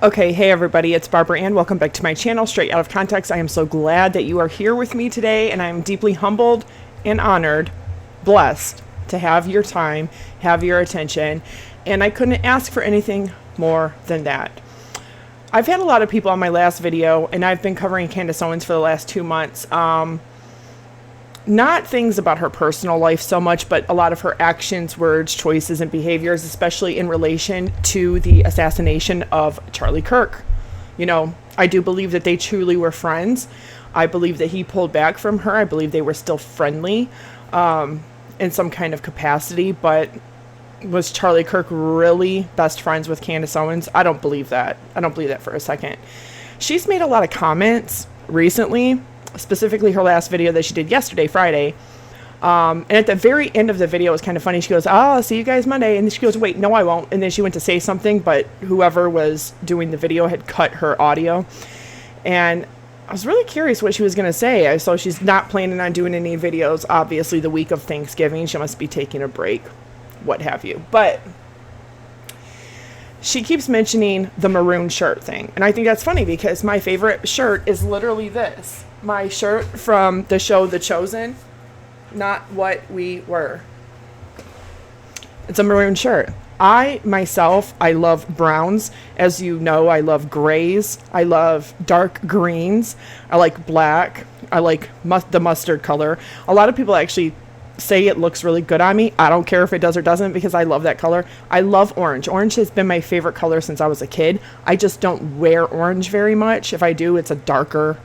Okay, hey everybody, it's Barbara Ann. Welcome back to my channel, Straight Out of Context. I am so glad that you are here with me today, and I'm deeply humbled and honored, blessed to have your time, have your attention, and I couldn't ask for anything more than that. I've had a lot of people on my last video, and I've been covering Candace Owens for the last 2 months. Not things about her personal life so much, but a lot of her actions, words, choices, and behaviors, especially in relation to the assassination of Charlie Kirk. You know, I do believe that they truly were friends. I believe that he pulled back from her. I believe they were still friendly in some kind of capacity, but was Charlie Kirk really best friends with Candace Owens? I don't believe that. I don't believe that for a second. She's made a lot of comments recently, specifically her last video that she did yesterday, Friday. And at the very end of the video, it was kind of funny. She goes, I'll see you guys Monday. And then she goes, wait, no, I won't. And then she went to say something, but whoever was doing the video had cut her audio. And I was really curious what she was going to say. So she's not planning on doing any videos, obviously, the week of Thanksgiving. She must be taking a break, what have you. But she keeps mentioning the maroon shirt thing. And I think that's funny because my favorite shirt is literally this. My shirt from the show The Chosen, Not What We Were. It's a maroon shirt. I love browns. As you know, I love grays. I love dark greens. I like black. I like the mustard color. A lot of people actually say it looks really good on me. I don't care if it does or doesn't because I love that color. I love orange. Orange has been my favorite color since I was a kid. I just don't wear orange very much. If I do, it's a darker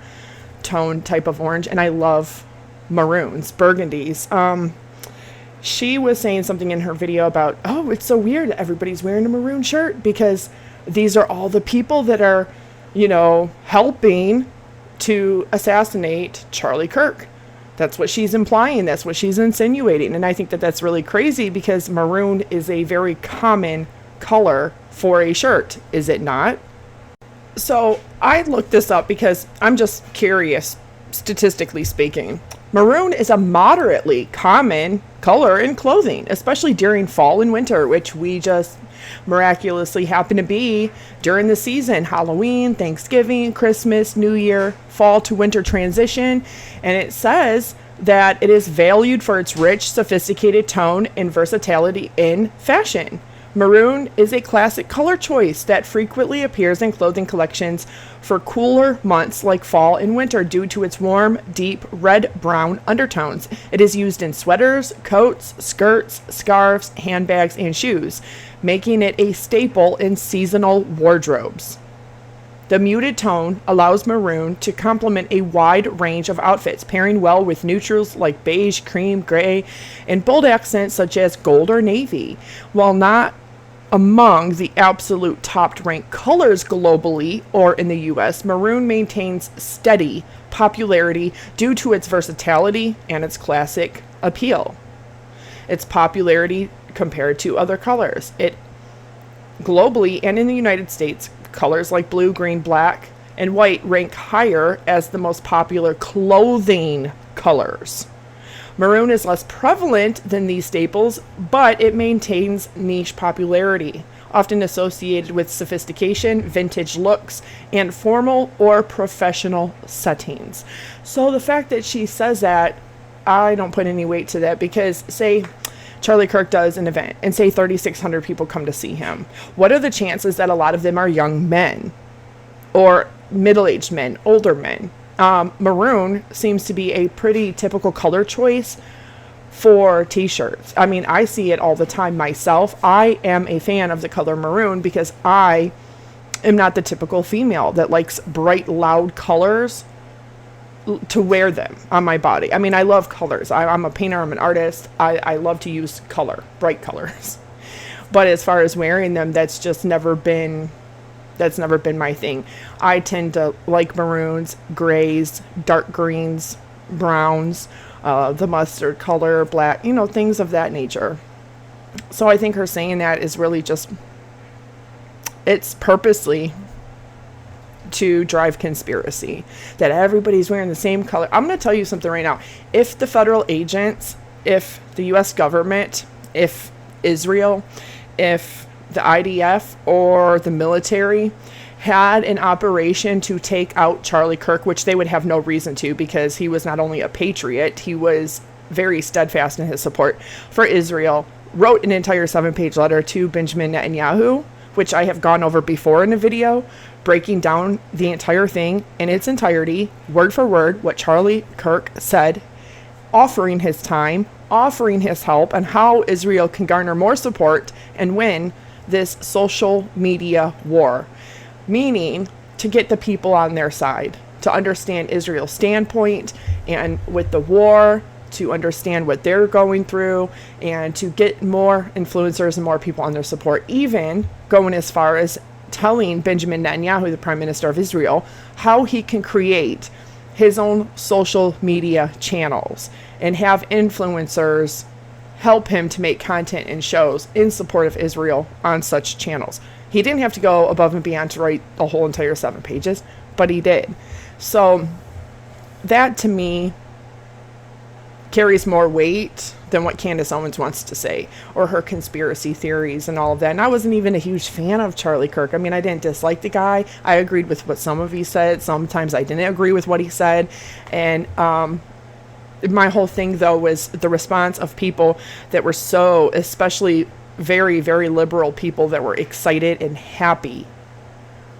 tone type of orange, and I love maroons, burgundies. She was saying something in her video about, oh, it's so weird that everybody's wearing a maroon shirt because these are all the people that are, helping to assassinate Charlie Kirk. That's what she's implying. That's what she's insinuating. And I think that that's really crazy because maroon is a very common color for a shirt, is it not? So I looked this up because I'm just curious, statistically speaking. Maroon is a moderately common color in clothing, especially during fall and winter, which we just miraculously happen to be during the season. Halloween, Thanksgiving, Christmas, New Year, fall to winter transition. And it says that it is valued for its rich, sophisticated tone and versatility in fashion. Maroon is a classic color choice that frequently appears in clothing collections for cooler months like fall and winter due to its warm, deep red-brown undertones. It is used in sweaters, coats, skirts, scarves, handbags, and shoes, making it a staple in seasonal wardrobes. The muted tone allows maroon to complement a wide range of outfits, pairing well with neutrals like beige, cream, gray, and bold accents such as gold or navy. While not among the absolute top-ranked colors globally or in the US, maroon maintains steady popularity due to its versatility and its classic appeal. Its popularity compared to other colors. It globally and in the United States, colors like blue, green, black, and white rank higher as the most popular clothing colors. Maroon is less prevalent than these staples, but it maintains niche popularity, often associated with sophistication, vintage looks, and formal or professional settings. So the fact that she says that, I don't put any weight to that because, say, Charlie Kirk does an event and say 3,600 people come to see him. What are the chances that a lot of them are young men or middle-aged men, older men? Maroon seems to be a pretty typical color choice for t-shirts. I mean, I see it all the time myself. I am a fan of the color maroon because I am not the typical female that likes bright, loud colors to wear them on my body. I mean, I love colors. I'm a painter. I'm an artist. I love to use color, bright colors. But as far as wearing them, that's never been my thing. I tend to like maroons, grays, dark greens, browns, the mustard color, black, things of that nature. So I think her saying that is really it's purposely to drive conspiracy, that everybody's wearing the same color. I'm going to tell you something right now. If the federal agents, if the U.S. government, if Israel, if the IDF or the military had an operation to take out Charlie Kirk, which they would have no reason to, because he was not only a patriot, he was very steadfast in his support for Israel, wrote an entire 7-page letter to Benjamin Netanyahu, which I have gone over before in a video, breaking down the entire thing in its entirety, word for word, what Charlie Kirk said, offering his time, offering his help, and how Israel can garner more support and win this social media war. Meaning to get the people on their side, to understand Israel's standpoint, and with the war, to understand what they're going through, and to get more influencers and more people on their support, even going as far as telling Benjamin Netanyahu, the Prime Minister of Israel, how he can create his own social media channels and have influencers help him to make content and shows in support of Israel on such channels. He didn't have to go above and beyond to write the whole entire 7 pages, but he did. So that to me carries more weight than what Candace Owens wants to say, or her conspiracy theories and all of that. And I wasn't even a huge fan of Charlie Kirk. I mean, I didn't dislike the guy. I agreed with what some of he said. Sometimes I didn't agree with what he said. And my whole thing, though, was the response of people that were so, especially very, very liberal people that were excited and happy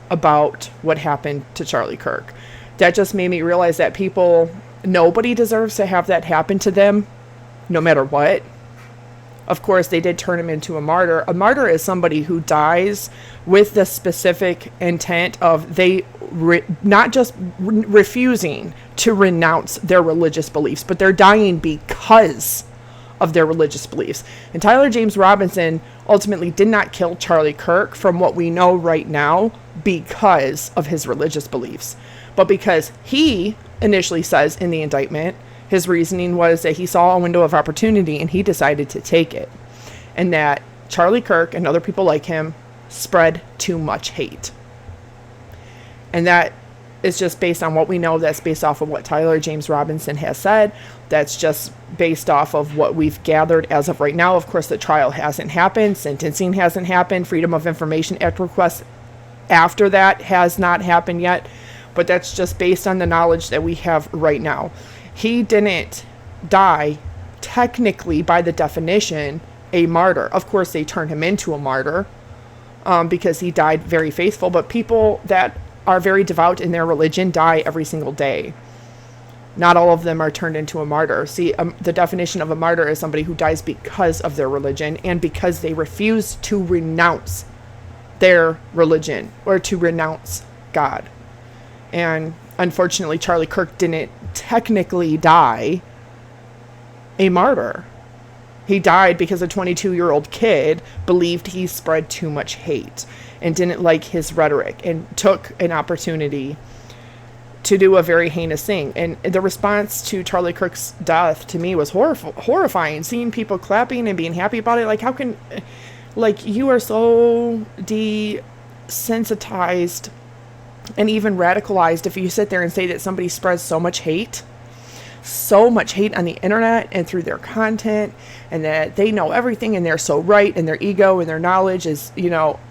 about what happened to Charlie Kirk. That just made me realize that nobody deserves to have that happen to them, no matter what. Of course, they did turn him into a martyr. A martyr is somebody who dies with the specific intent of not just refusing to renounce their religious beliefs, but they're dying because of their religious beliefs. And Tyler James Robinson ultimately did not kill Charlie Kirk, from what we know right now, because of his religious beliefs, but because he initially says in the indictment, his reasoning was that he saw a window of opportunity and he decided to take it. And that Charlie Kirk and other people like him spread too much hate. And that is just based on what we know. That's based off of what Tyler James Robinson has said. That's just based off of what we've gathered as of right now. Of course, the trial hasn't happened. Sentencing hasn't happened. Freedom of Information Act requests after that has not happened yet. But that's just based on the knowledge that we have right now. He didn't die, technically, by the definition, a martyr. Of course, they turned him into a martyr because he died very faithful. But people that are very devout in their religion die every single day. Not all of them are turned into a martyr. See, the definition of a martyr is somebody who dies because of their religion and because they refuse to renounce their religion or to renounce God. And unfortunately, Charlie Kirk didn't technically die a martyr. He died because a 22-year-old kid believed he spread too much hate and didn't like his rhetoric and took an opportunity to do a very heinous thing. And the response to Charlie Kirk's death to me was horrifying. Seeing people clapping and being happy about it. Like, how can, like, you are so desensitized and even radicalized if you sit there and say that somebody spreads so much hate on the internet and through their content, and that they know everything and they're so right, and their ego and their knowledge is,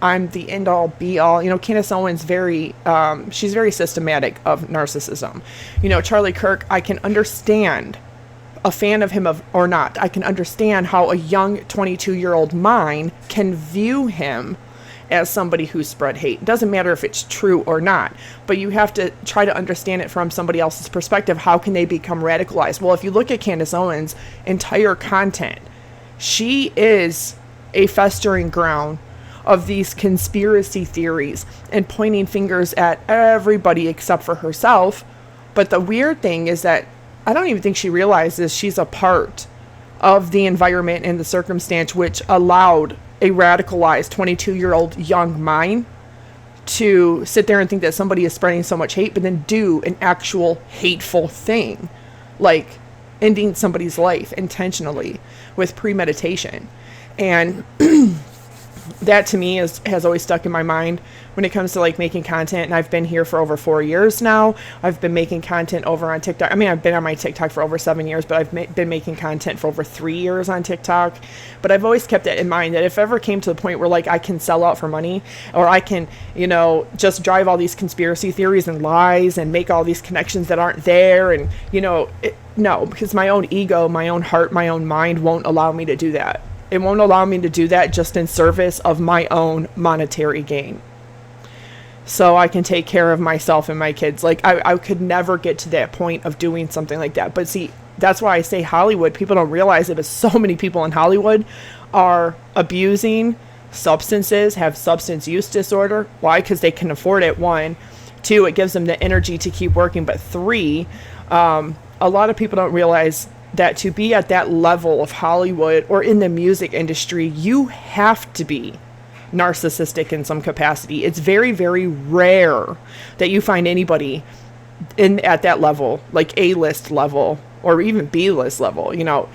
I'm the end all be all. Candace Owens she's very systematic of narcissism. Charlie Kirk, I can understand, a fan of him or not, I can understand how a young 22-year-old mind can view him as somebody who spread hate. It doesn't matter if it's true or not, but you have to try to understand it from somebody else's perspective. How can they become radicalized? Well, if you look at Candace Owens' entire content, she is a festering ground of these conspiracy theories and pointing fingers at everybody except for herself. But the weird thing is that I don't even think she realizes she's a part of the environment and the circumstance which allowed a radicalized 22-year-old young mind to sit there and think that somebody is spreading so much hate, but then do an actual hateful thing, like ending somebody's life intentionally with premeditation. And that to me has always stuck in my mind when it comes to like making content. And I've been here for over 4 years now. I've been making content over on TikTok. I mean, I've been on my TikTok for over 7 years, but I've been making content for over 3 years on TikTok. But I've always kept it in mind that if ever came to the point where like I can sell out for money, or I can, you know, just drive all these conspiracy theories and lies and make all these connections that aren't there, and, you know, no, because my own ego, my own heart, my own mind won't allow me to do that. It won't allow me to do that just in service of my own monetary gain. So I can take care of myself and my kids. Like, I could never get to that point of doing something like that. But see, that's why I say Hollywood. People don't realize it, but so many people in Hollywood are abusing substances, have substance use disorder. Why? Because they can afford it, 1. 2, it gives them the energy to keep working. But 3, a lot of people don't realize that to be at that level of Hollywood or in the music industry, you have to be narcissistic in some capacity. It's very, very rare that you find anybody at that level, like A-list level or even B-list level, you know,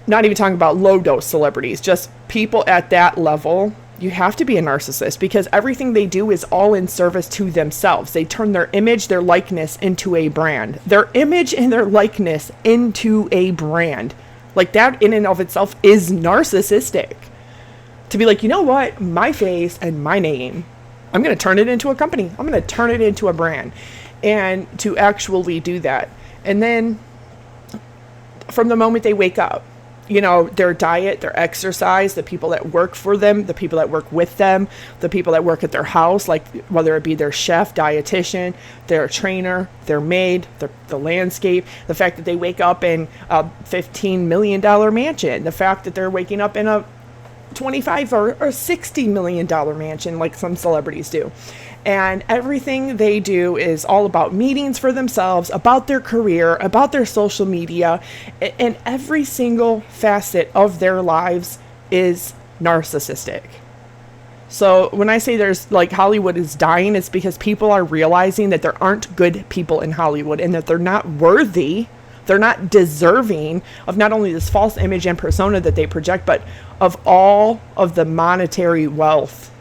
not even talking about low dose celebrities, just people at that level. You have to be a narcissist because everything they do is all in service to themselves. They turn their image, their likeness into a brand. Their image and their likeness into a brand. Like, that in and of itself is narcissistic. To be like, you know what? My face and my name, I'm going to turn it into a company. I'm going to turn it into a brand. And to actually do that. And then from the moment they wake up, you know, their diet, their exercise, the people that work for them, the people that work with them, the people that work at their house, like whether it be their chef, dietitian, their trainer, their maid, the landscape, the fact that they wake up in a $15 million mansion, the fact that they're waking up in a $25 or $60 million mansion like some celebrities do. And everything they do is all about meetings for themselves, about their career, about their social media, and every single facet of their lives is narcissistic. So when I say there's like Hollywood is dying, it's because people are realizing that there aren't good people in Hollywood and that they're not worthy, they're not deserving of not only this false image and persona that they project, but of all of the monetary wealth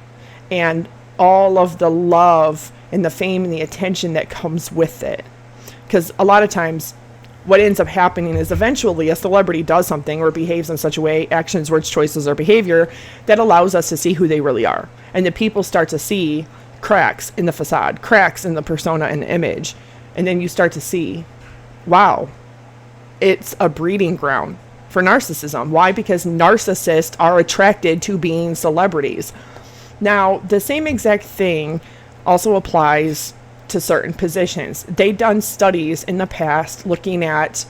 and all of the love and the fame and the attention that comes with it. Because a lot of times what ends up happening is eventually a celebrity does something or behaves in such a way, actions, words, choices, or behavior that allows us to see who they really are. And the people start to see cracks in the facade, cracks in the persona and the image. And then you start to see, wow, it's a breeding ground for narcissism. Why? Because narcissists are attracted to being celebrities. Now, the same exact thing also applies to certain positions. They've done studies in the past looking at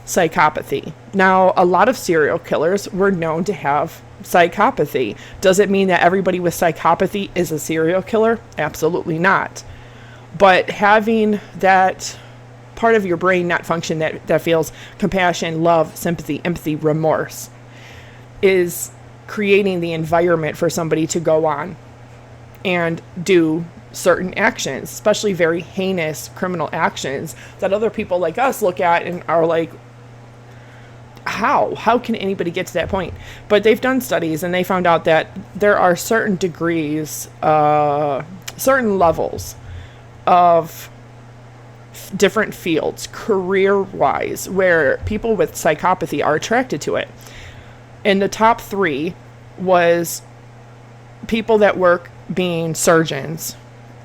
psychopathy. Now, a lot of serial killers were known to have psychopathy. Does it mean that everybody with psychopathy is a serial killer? Absolutely not. But having that part of your brain not function that feels compassion, love, sympathy, empathy, remorse is creating the environment for somebody to go on and do certain actions, especially very heinous criminal actions that other people like us look at and are like, how can anybody get to that point? But they've done studies and they found out that there are certain degrees, certain levels of different fields, career-wise, where people with psychopathy are attracted to it. And the top 3 was people that work being surgeons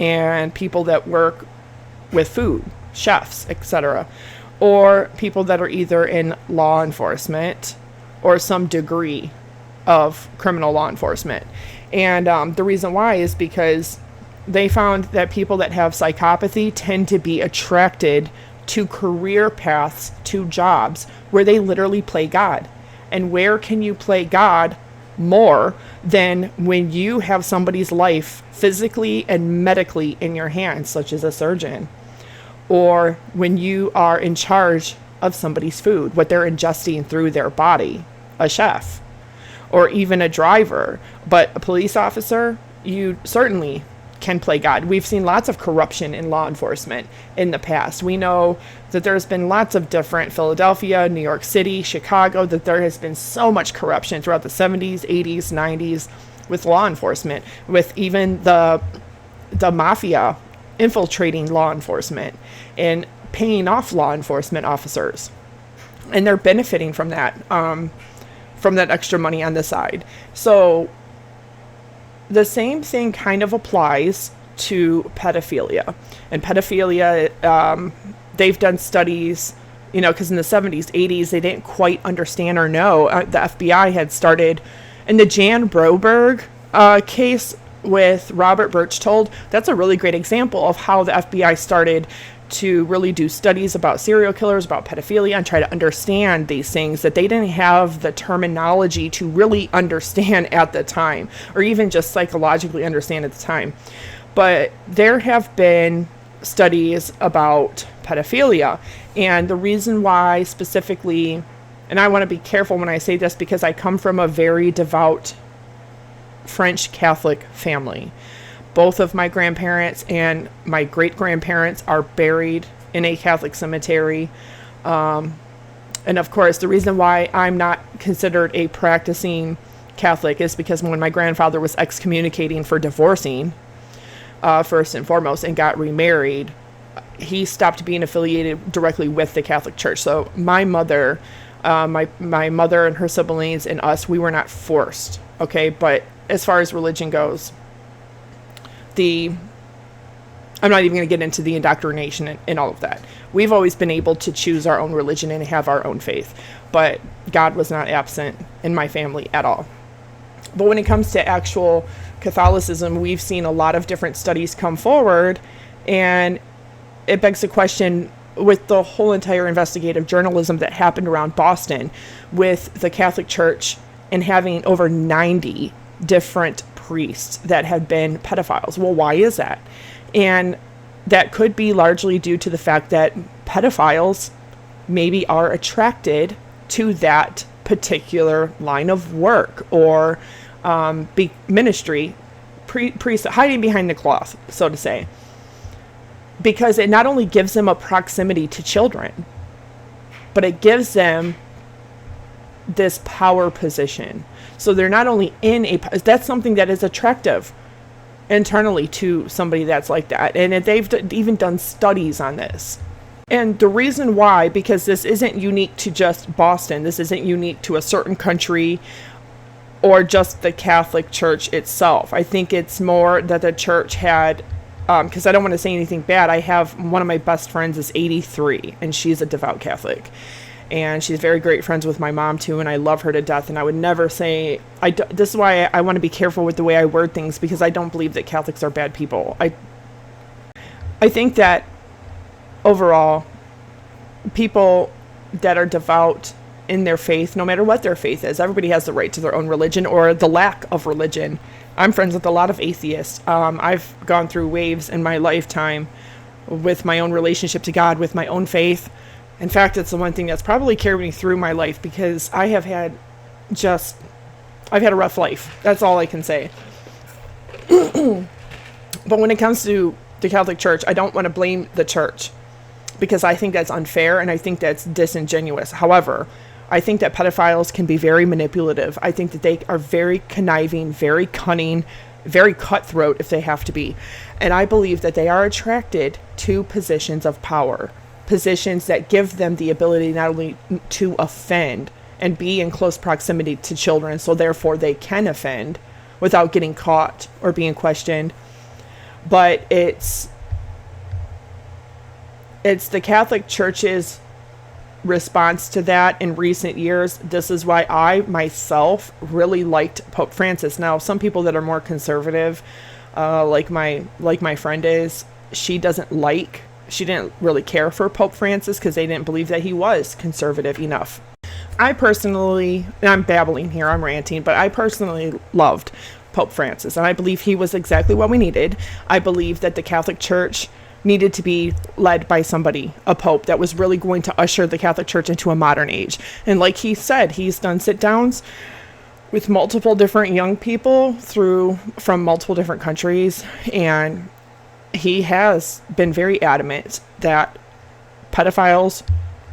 and people that work with food, chefs, etc. Or people that are either in law enforcement or some degree of criminal law enforcement. And the reason why is because they found that people that have psychopathy tend to be attracted to career paths, to jobs where they literally play God. And where can you play God more than when you have somebody's life physically and medically in your hands, such as a surgeon, or when you are in charge of somebody's food, what they're ingesting through their body, a chef, or even a driver. But a police officer, you certainly can play God. We've seen lots of corruption in law enforcement in the past. We know that there's been lots of different, Philadelphia, New York City, Chicago, that there has been so much corruption throughout the 70s, 80s, 90s, with law enforcement, with even the mafia infiltrating law enforcement and paying off law enforcement officers. And they're benefiting from that extra money on the side. So the same thing kind of applies to pedophilia. And pedophilia, they've done studies, because in the 70s, 80s, they didn't quite understand or know. The FBI had started in the Jan Broberg case with Robert Berchtold. That's a really great example of how the FBI started to really do studies about serial killers, about pedophilia, and try to understand these things that they didn't have the terminology to really understand at the time, or even just psychologically understand at the time. But there have been studies about pedophilia, and the reason why specifically, and I want to be careful when I say this because I come from a very devout French Catholic family. Both of my grandparents and my great-grandparents are buried in a Catholic cemetery. And of course, the reason why I'm not considered a practicing Catholic is because when my grandfather was excommunicating for divorcing, first and foremost, and got remarried, he stopped being affiliated directly with the Catholic Church. So my mother, my mother and her siblings and us, we were not forced, okay? But as far as religion goes, I'm not even going to get into the indoctrination and all of that. We've always been able to choose our own religion and have our own faith, but God was not absent in my family at all. But when it comes to actual Catholicism, we've seen a lot of different studies come forward, and it begs the question, with the whole entire investigative journalism that happened around Boston with the Catholic Church and having over 90 different priests that have been pedophiles. Well, why is that? And that could be largely due to the fact that pedophiles maybe are attracted to that particular line of work or ministry, priest hiding behind the cloth, so to say, because it not only gives them a proximity to children, but it gives them this power position. So they're not only that's something that is attractive internally to somebody that's like that. And they've even done studies on this. And the reason why, because this isn't unique to just Boston, this isn't unique to a certain country or just the Catholic Church itself. I think it's more that the church had, because I don't want to say anything bad, I have one of my best friends is 83, and she's a devout Catholic. And she's very great friends with my mom too, and I love her to death. And I would never say, this is why I want to be careful with the way I word things, because I don't believe that Catholics are bad people. I think that overall, people that are devout in their faith, no matter what their faith is, everybody has the right to their own religion or the lack of religion. I'm friends with a lot of atheists. I've gone through waves in my lifetime with my own relationship to God, with my own faith. In fact, it's the one thing that's probably carried me through my life, because I've had a rough life. That's all I can say. But when it comes to the Catholic Church, I don't want to blame the church, because I think that's unfair and I think that's disingenuous. However, I think that pedophiles can be very manipulative. I think that they are very conniving, very cunning, very cutthroat if they have to be. And I believe that they are attracted to positions of power. Positions that give them the ability not only to offend and be in close proximity to children, so therefore they can offend without getting caught or being questioned. But it's the Catholic Church's response to that in recent years. This is why I myself really liked Pope Francis. Now, some people that are more conservative, like my friend is, she didn't really care for Pope Francis because they didn't believe that he was conservative enough. I personally, and I'm babbling here, I'm ranting, but I personally loved Pope Francis, and I believe he was exactly what we needed. I believe that the Catholic Church needed to be led by somebody, a pope, that was really going to usher the Catholic Church into a modern age. And like he said, he's done sit-downs with multiple different young people from multiple different countries, and he has been very adamant that pedophiles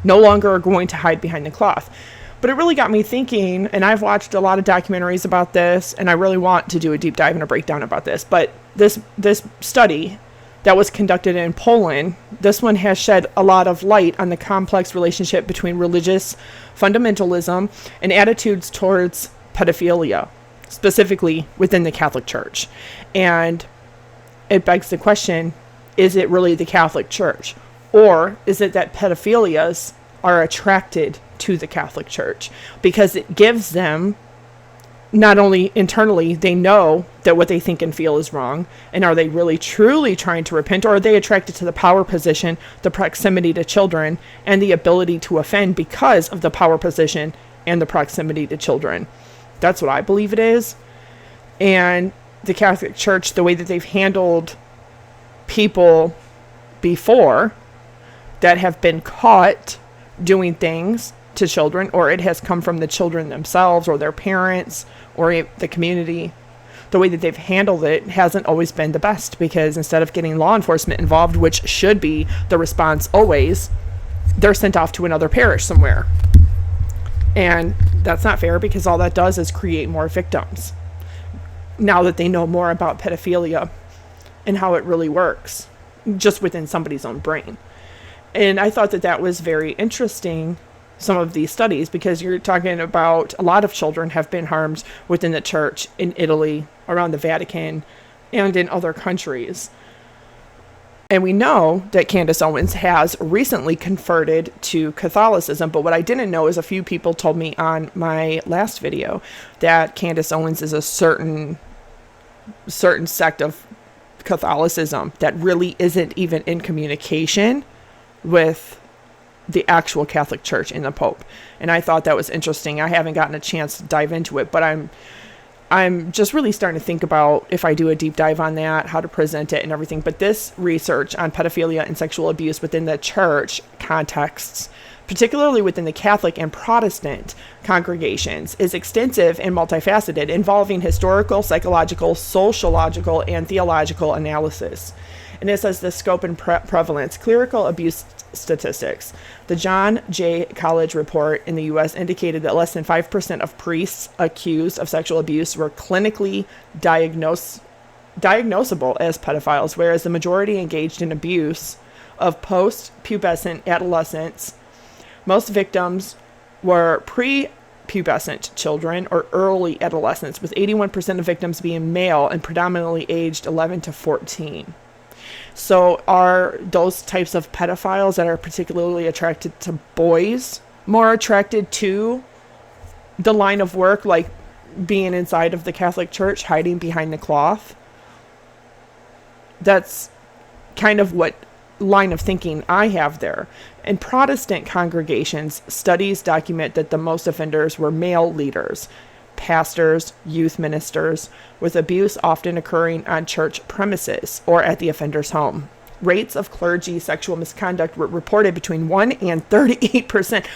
no longer are going to hide behind the cloth. But it really got me thinking, and I've watched a lot of documentaries about this, and I really want to do a deep dive and a breakdown about this. But this study that was conducted in Poland, this one has shed a lot of light on the complex relationship between religious fundamentalism and attitudes towards pedophilia, specifically within the Catholic Church. And it begs the question, is it really the Catholic Church? Or is it that pedophilias are attracted to the Catholic Church? Because it gives them, not only internally, they know that what they think and feel is wrong. And are they really truly trying to repent? Or are they attracted to the power position, the proximity to children, and the ability to offend because of the power position and the proximity to children? That's what I believe it is. And the Catholic Church, the way that they've handled people before that have been caught doing things to children, or it has come from the children themselves or their parents or the community, the way that they've handled it hasn't always been the best, because instead of getting law enforcement involved, which should be the response always, they're sent off to another parish somewhere. And that's not fair, because all that does is create more victims now that they know more about pedophilia and how it really works just within somebody's own brain. And I thought that that was very interesting, some of these studies, because you're talking about a lot of children have been harmed within the church in Italy, around the Vatican, and in other countries. And we know that Candace Owens has recently converted to Catholicism, but what I didn't know is a few people told me on my last video that Candace Owens is a certain sect of Catholicism that really isn't even in communication with the actual Catholic Church and the Pope. And I thought that was interesting. I haven't gotten a chance to dive into it, but I'm just really starting to think about, if I do a deep dive on that, how to present it and everything. But this research on pedophilia and sexual abuse within the church contexts, particularly within the Catholic and Protestant congregations, is extensive and multifaceted, involving historical, psychological, sociological, and theological analysis. And it says the scope and prevalence. Clerical abuse statistics. The John Jay College report in the U.S. indicated that less than 5% of priests accused of sexual abuse were clinically diagnosable as pedophiles, whereas the majority engaged in abuse of post-pubescent adolescents. Most victims were pre-pubescent children or early adolescents, with 81% of victims being male and predominantly aged 11 to 14. So are those types of pedophiles that are particularly attracted to boys more attracted to the line of work, like being inside of the Catholic Church, hiding behind the cloth? That's kind of what line of thinking I have there. In Protestant congregations, studies document that the most offenders were male leaders, pastors, youth ministers, with abuse often occurring on church premises or at the offender's home. Rates of clergy sexual misconduct were reported between 1 and 38%.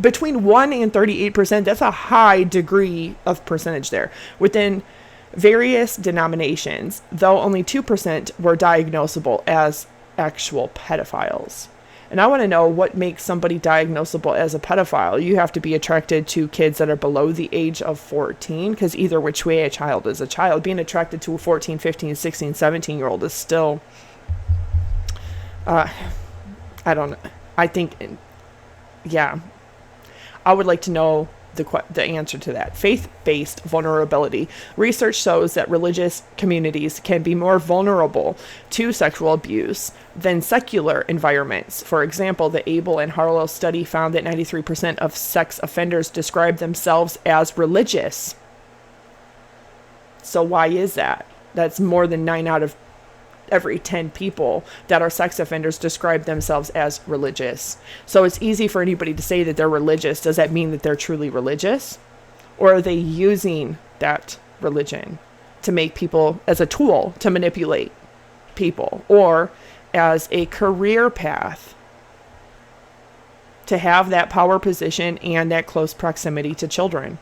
Between 1 and 38%, that's a high degree of percentage there. Within various denominations, though only 2% were diagnosable as actual pedophiles. And I want to know what makes somebody diagnosable as a pedophile. You have to be attracted to kids that are below the age of 14, because either which way a child is a child. Being attracted to a 14, 15, 16, 17-year-old is still, I don't know. I think, yeah, I would like to know the answer to that. Faith-based vulnerability. Research shows that religious communities can be more vulnerable to sexual abuse than secular environments. For example, the Abel and Harlow study found that 93% of sex offenders describe themselves as religious. So why is that? That's more than 9 out of every 10 people that are sex offenders describe themselves as religious. So it's easy for anybody to say that they're religious. Does that mean that they're truly religious? Or are they using that religion to make people as a tool to manipulate people, or as a career path to have that power position and that close proximity to children?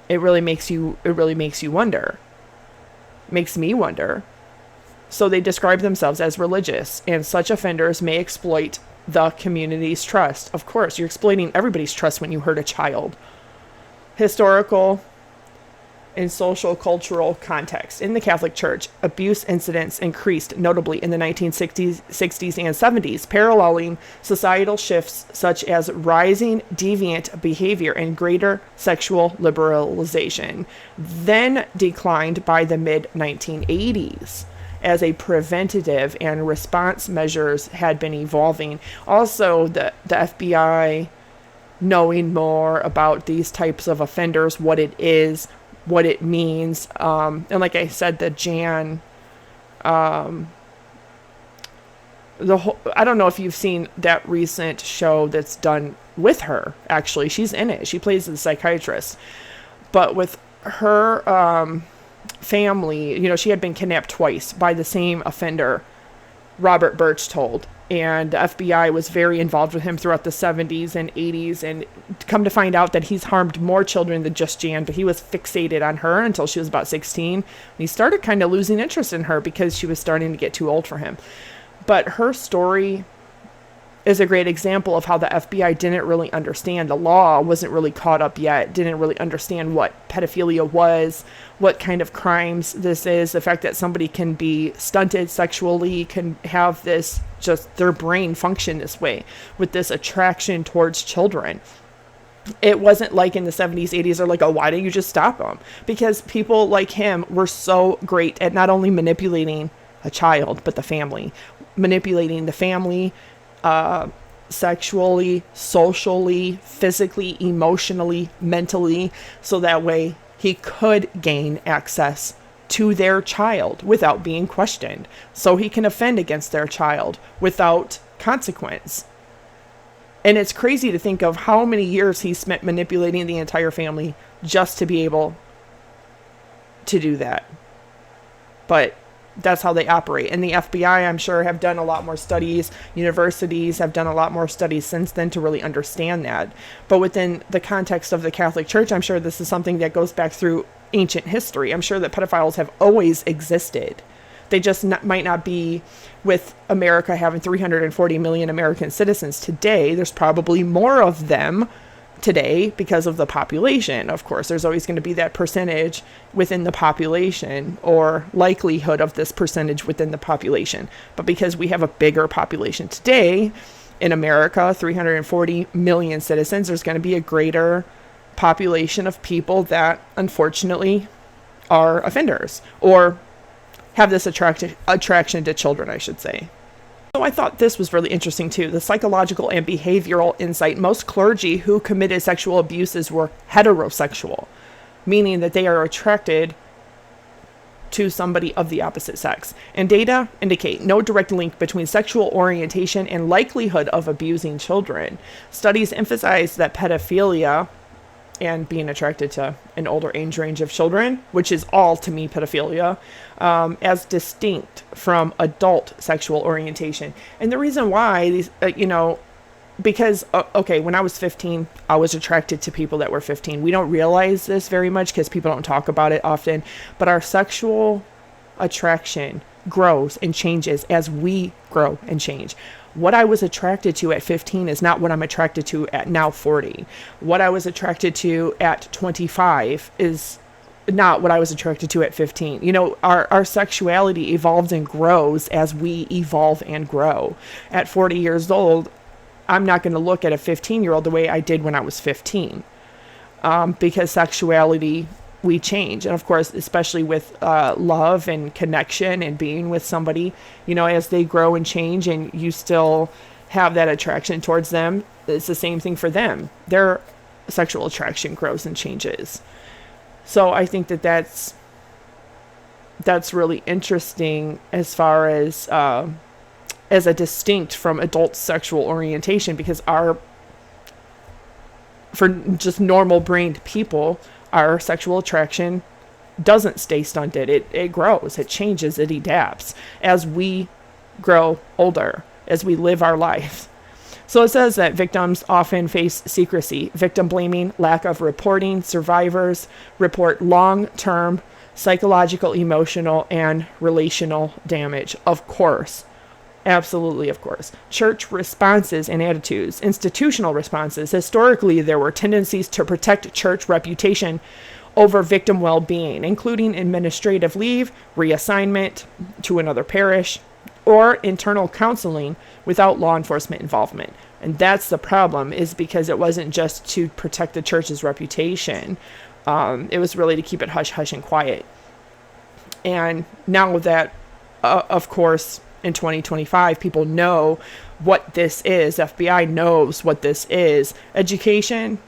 It really makes you wonder. Makes me wonder. So they describe themselves as religious, and such offenders may exploit the community's trust. Of course, you're exploiting everybody's trust when you hurt a child. Historical and social cultural context. In the Catholic Church, abuse incidents increased notably in the 1960s, 60s, and 70s, paralleling societal shifts such as rising deviant behavior and greater sexual liberalization, then declined by the mid-1980s as a preventative and response measures had been evolving. Also, the FBI knowing more about these types of offenders, what it is, what it means, and like I said, the Jan, I don't know if you've seen that recent show that's done with her. Actually, she's in it. She plays the psychiatrist, but with her family, she had been kidnapped twice by the same offender, Robert Birch told. And the FBI was very involved with him throughout the 70s and 80s. And come to find out that he's harmed more children than just Jan, but he was fixated on her until she was about 16. And he started kind of losing interest in her because she was starting to get too old for him. But her story is a great example of how the FBI didn't really understand. The law wasn't really caught up yet, didn't really understand what pedophilia was, what kind of crimes this is, the fact that somebody can be stunted sexually, can have this, just their brain function this way, with this attraction towards children. It wasn't like in the 70s, 80s, they're like, oh, why didn't you just stop him? Because people like him were so great at not only manipulating a child, but the family. Manipulating the family, sexually, socially, physically, emotionally, mentally, so that way he could gain access to their child without being questioned, so he can offend against their child without consequence. And it's crazy to think of how many years he spent manipulating the entire family just to be able to do that. But that's how they operate. And the FBI, I'm sure, have done a lot more studies. Universities have done a lot more studies since then to really understand that. But within the context of the Catholic Church, I'm sure this is something that goes back through ancient history. I'm sure that pedophiles have always existed. They just might not be with America having 340 million American citizens today. There's probably more of them today because of the population. Of course, there's always going to be that percentage within the population, or likelihood of this percentage within the population. But because we have a bigger population today in America, 340 million citizens, there's going to be a greater population of people that unfortunately are offenders or have this attraction to children, I should say. So I thought this was really interesting too. The psychological and behavioral insight. Most clergy who committed sexual abuses were heterosexual, meaning that they are attracted to somebody of the opposite sex. And data indicate no direct link between sexual orientation and likelihood of abusing children. Studies emphasize that pedophilia and being attracted to an older age range of children, which is all to me pedophilia, as distinct from adult sexual orientation. And the reason why these, because, when I was 15, I was attracted to people that were 15. We don't realize this very much because people don't talk about it often, but our sexual attraction grows and changes as we grow and change. What I was attracted to at 15 is not what I'm attracted to at now 40. What I was attracted to at 25 is not what I was attracted to at 15. Our sexuality evolves and grows as we evolve and grow. At 40 years old, I'm not going to look at a 15-year-old the way I did when I was 15, because sexuality, we change. And of course, especially with love and connection and being with somebody, as they grow and change and you still have that attraction towards them, it's the same thing for them. Their sexual attraction grows and changes. So I think that that's really interesting as far as a distinct from adult sexual orientation, because for just normal brained people, our sexual attraction doesn't stay stunted. It grows, it changes, it adapts as we grow older, as we live our life. So it says that victims often face secrecy, victim blaming, lack of reporting. Survivors report long-term psychological, emotional, and relational damage. Of course, Absolutely, of course. Church responses and attitudes, institutional responses. Historically, there were tendencies to protect church reputation over victim well-being, including administrative leave, reassignment to another parish, or internal counseling without law enforcement involvement. And that's the problem, is because it wasn't just to protect the church's reputation. It was really to keep it hush-hush and quiet. And now that, of course, in 2025, people know what this is. FBI knows what this is. Education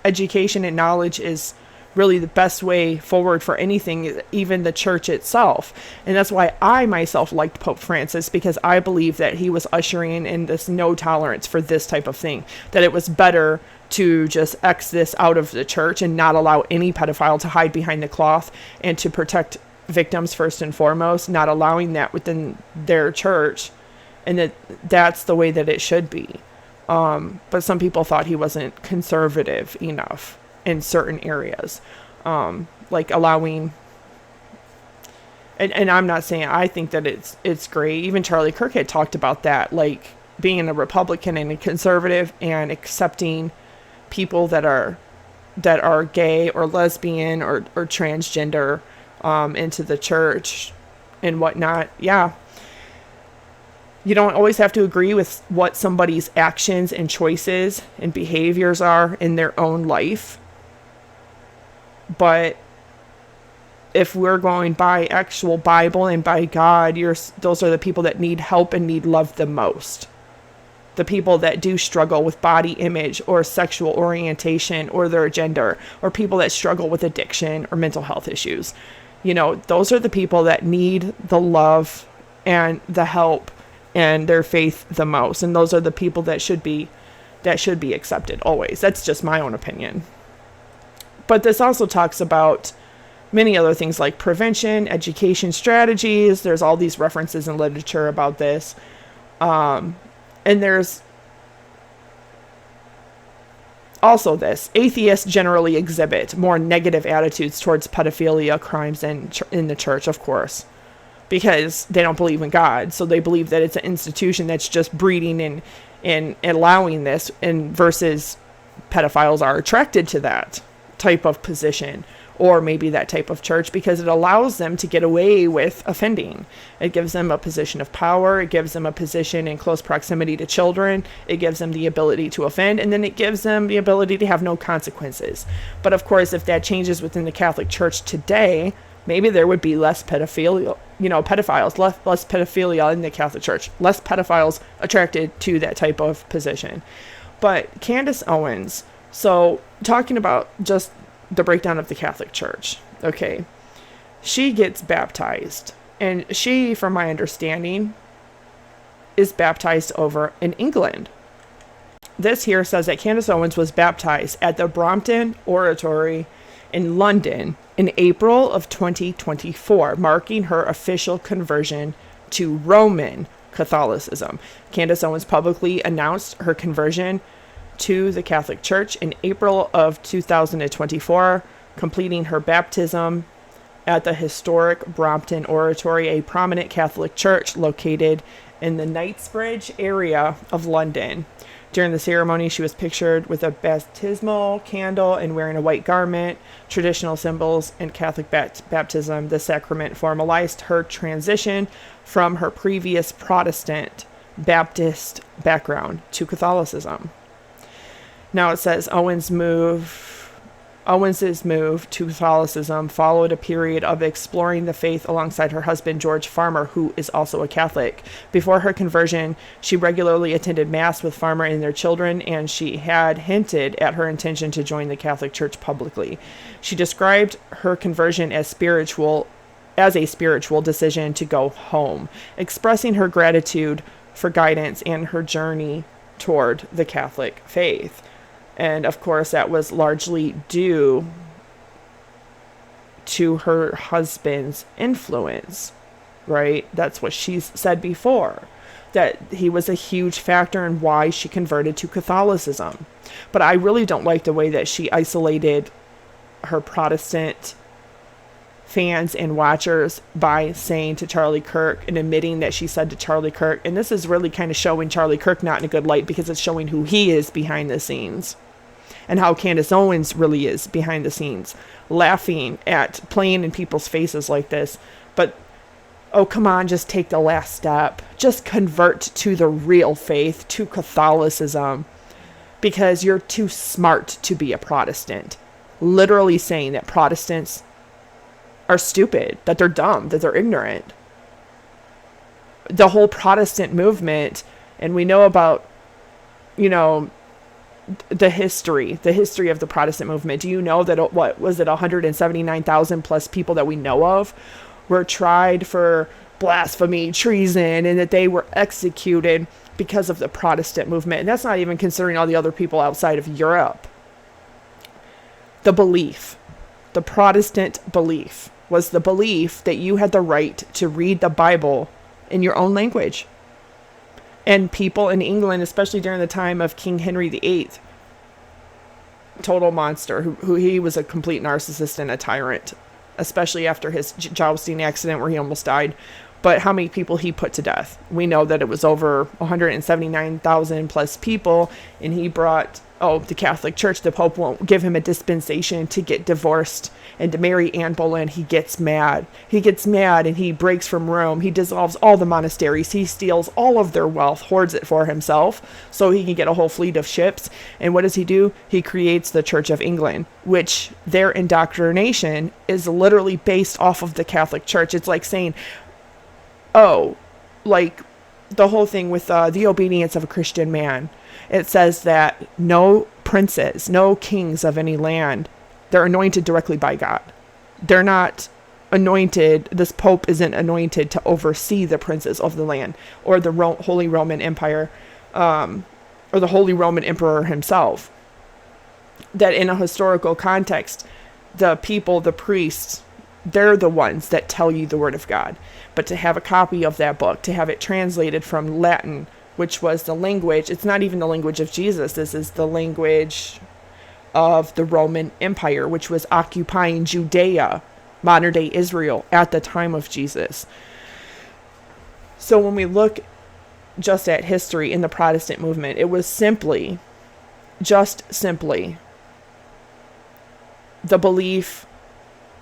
and knowledge is really the best way forward for anything, even the church itself. And that's why I myself liked Pope Francis, because I believe that he was ushering in this no tolerance for this type of thing, that it was better to just X this out of the church and not allow any pedophile to hide behind the cloth, and to protect victims first and foremost, not allowing that within their church, and that's the way that it should be. But some people thought he wasn't conservative enough in certain areas, like allowing, and I'm not saying I think that it's great. Even Charlie Kirk had talked about that, like being a Republican and a conservative and accepting people that are gay or lesbian or transgender into the church and whatnot. Yeah. You don't always have to agree with what somebody's actions and choices and behaviors are in their own life. But if we're going by actual Bible and by God, those are the people that need help and need love the most. The people that do struggle with body image or sexual orientation or their gender, or people that struggle with addiction or mental health issues. Those are the people that need the love and the help and their faith the most. And those are the people that should be accepted always. That's just my own opinion. But this also talks about many other things like prevention, education strategies. There's all these references in literature about this. And there's also this. Atheists generally exhibit more negative attitudes towards pedophilia crimes in the church, of course, because they don't believe in God. So they believe that it's an institution that's just breeding and allowing this, and versus pedophiles are attracted to that type of position, or maybe that type of church, because it allows them to get away with offending. It gives them a position of power. It gives them a position in close proximity to children. It gives them the ability to offend, and then it gives them the ability to have no consequences. But of course, if that changes within the Catholic Church today, maybe there would be less pedophilia, pedophiles, less pedophilia in the Catholic Church, less pedophiles attracted to that type of position. But Candace Owens, so talking about just the breakdown of the Catholic Church, okay, she gets baptized, and she, from my understanding, is baptized over in England. This here says that Candace Owens was baptized at the Brompton Oratory in London in April of 2024, marking her official conversion to Roman Catholicism. Candace Owens publicly announced her conversion to the Catholic Church in April of 2024, completing her baptism at the historic Brompton Oratory, a prominent Catholic church located in the Knightsbridge area of London. During the ceremony, she was pictured with a baptismal candle and wearing a white garment, traditional symbols in Catholic baptism. The sacrament formalized her transition from her previous Protestant Baptist background to Catholicism. Now it says Owens's move to Catholicism followed a period of exploring the faith alongside her husband, George Farmer, who is also a Catholic. Before her conversion, she regularly attended Mass with Farmer and their children, and she had hinted at her intention to join the Catholic Church publicly. She described her conversion as a spiritual decision to go home, expressing her gratitude for guidance and her journey toward the Catholic faith. And of course, that was largely due to her husband's influence, right? That's what she's said before, that he was a huge factor in why she converted to Catholicism. But I really don't like the way that she isolated her Protestant fans and watchers by saying to Charlie Kirk and admitting that she said to Charlie Kirk, and this is really kind of showing Charlie Kirk not in a good light because it's showing who he is behind the scenes and how Candace Owens really is behind the scenes, laughing at playing in people's faces like this. But oh, come on, just take the last step. Just convert to the real faith, to Catholicism, because you're too smart to be a Protestant. Literally saying that Protestants are stupid, that they're dumb, that they're ignorant. The whole Protestant movement, and we know about, the history of the Protestant movement. Do you know that, 179,000 plus people that we know of were tried for blasphemy, treason, and that they were executed because of the Protestant movement? And that's not even considering all the other people outside of Europe. The Protestant belief was the belief that you had the right to read the Bible in your own language. And people in England, especially during the time of King Henry VIII, total monster, who he was a complete narcissist and a tyrant, especially after his jousting accident where he almost died. But how many people he put to death? We know that it was over 179,000 plus people, and he brought, the Catholic Church, the Pope won't give him a dispensation to get divorced and to marry Anne Boleyn. He gets mad. And he breaks from Rome. He dissolves all the monasteries. He steals all of their wealth, hoards it for himself so he can get a whole fleet of ships. And what does he do? He creates the Church of England, which their indoctrination is literally based off of the Catholic Church. It's like saying, like the whole thing with the obedience of a Christian man. It says that no princes, no kings of any land, they're anointed directly by God. They're not anointed. This Pope isn't anointed to oversee the princes of the land or the Holy Roman Empire, or the Holy Roman Emperor himself. That in a historical context, the people, the priests, they're the ones that tell you the word of God. But to have a copy of that book, to have it translated from Latin, which was the language, it's not even the language of Jesus. This is the language of the Roman Empire, which was occupying Judea, modern day Israel, at the time of Jesus. So when we look just at history in the Protestant movement, it was simply the belief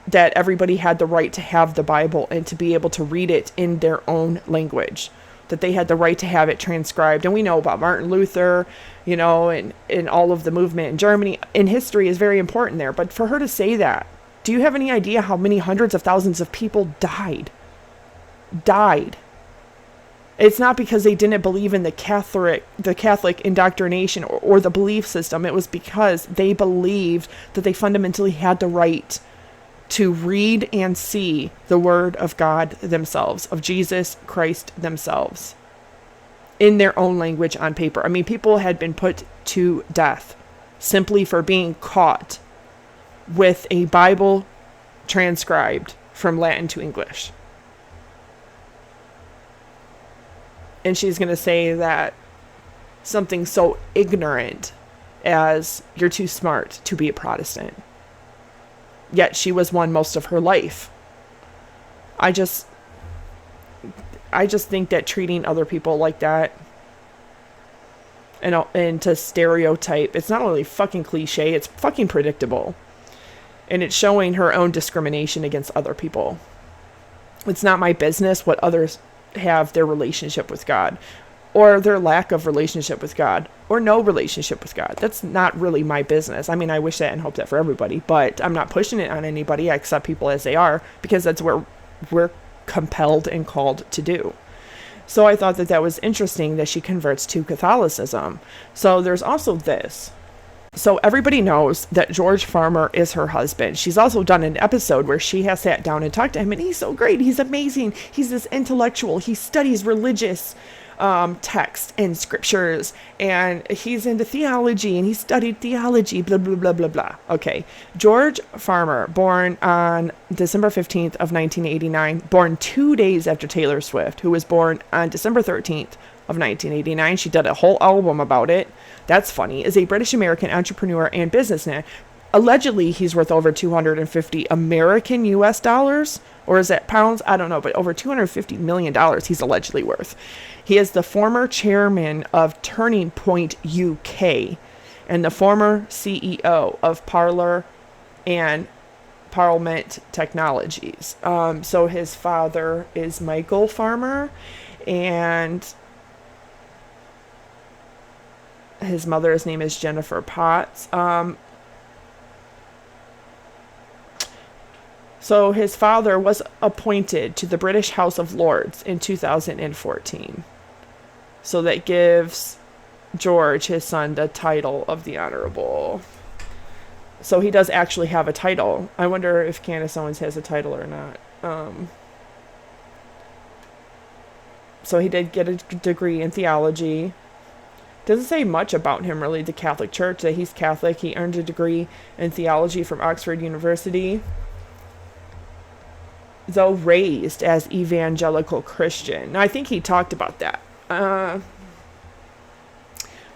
that everybody had the right to have the Bible and to be able to read it in their own language, that they had the right to have it transcribed. And we know about Martin Luther, and all of the movement in Germany, and history is very important there. But for her to say that, do you have any idea how many hundreds of thousands of people died? It's not because they didn't believe in the Catholic indoctrination or the belief system. It was because they believed that they fundamentally had the right to read and see the word of God themselves, of Jesus Christ themselves, in their own language on paper. I mean, people had been put to death simply for being caught with a Bible transcribed from Latin to English. And she's going to say that something so ignorant as you're too smart to be a Protestant. Yet she was one most of her life. I just think that treating other people like that and to stereotype, it's not only fucking cliche, it's fucking predictable. And it's showing her own discrimination against other people. It's not my business what others have their relationship with God, or their lack of relationship with God, or no relationship with God. That's not really my business. I mean, I wish that and hope that for everybody, but I'm not pushing it on anybody. I accept people as they are, because that's where we're compelled and called to do. So I thought that was interesting that she converts to Catholicism. So there's also this. So everybody knows that George Farmer is her husband. She's also done an episode where she has sat down and talked to him, and he's so great. He's amazing. He's this intellectual. He studies religious texts and scriptures, and he's into theology, and he studied theology, blah, blah, blah, blah, blah. Okay. George Farmer, born on December 15th of 1989, born 2 days after Taylor Swift, who was born on December 13th of 1989. She did a whole album about it. That's funny. Is a British American entrepreneur and businessman. allegedly he's worth over 250 American US dollars, or is that pounds? I don't know, but over $250 million he's allegedly worth. He is the former chairman of Turning Point UK and the former CEO of Parler and Parliament Technologies. So his father is Michael Farmer, and his mother's name is Jennifer Potts. So his father was appointed to the British House of Lords in 2014. So that gives George, his son, the title of the Honorable. So he does actually have a title. I wonder if Candace Owens has a title or not. So he did get a degree in theology. Doesn't say much about him, really, the Catholic Church, that he's Catholic. He earned a degree in theology from Oxford University, though raised as evangelical Christian. Now, I think he talked about that.